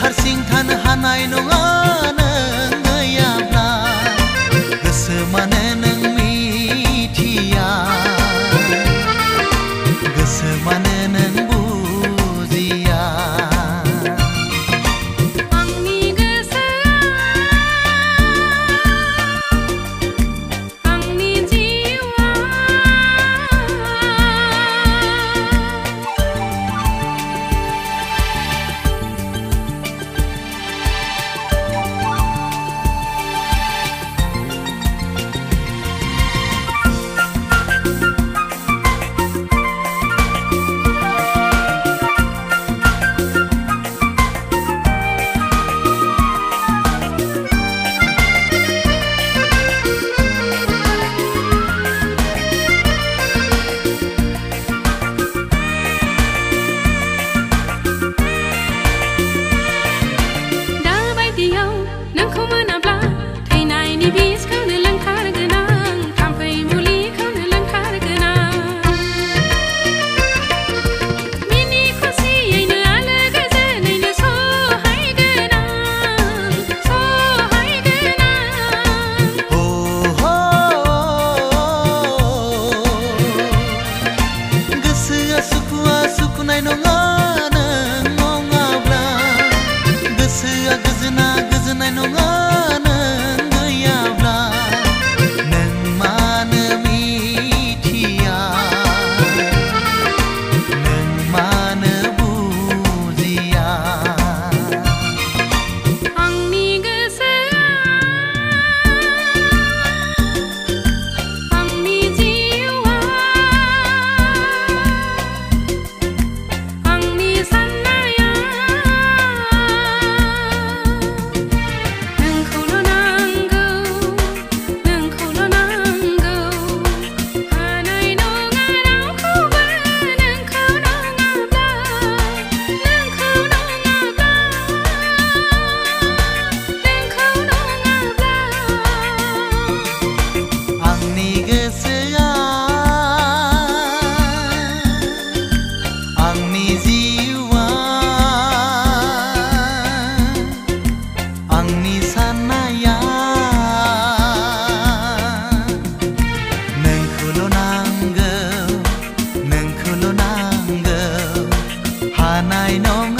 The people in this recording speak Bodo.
हारसिं थानो हानाय नङा नों गैयाब्ला गोसो माने नों मिथिया गोसो माने नों बुजिया आंनि गोसोआ आंनि जिउआ नोंखौ मोनाब्ला थैनायनि बिसखौनो लोंथारगोन आं थाम्फै मुलिखौनो लोंथारगोन आं मिनि खुसियैनो आलो गोजोनैनो सहायगोन आं सहायगोन आं हो हो गोसोआ सुखुआ सुखुनाय नङा नों नङाब्ला गोसोआ गोजोना गोजोननाय नङा नों गैयाब्ला नों मानो मिथिया नों मानो बुजिया आंनि गोसोआ आंनि जिउआ आंनि साननाया नोंखौल' नांगौ नोंखौल' नांगौ हानाय नङा रावखौबो नोंखौ नङाब्ला नोंखौ नङाब्ला आंनि गोसोआ आंनि जिउआ आंनि साननाया नोंखौल' नांगौ नोंखौल' नांगौ हानाय नङा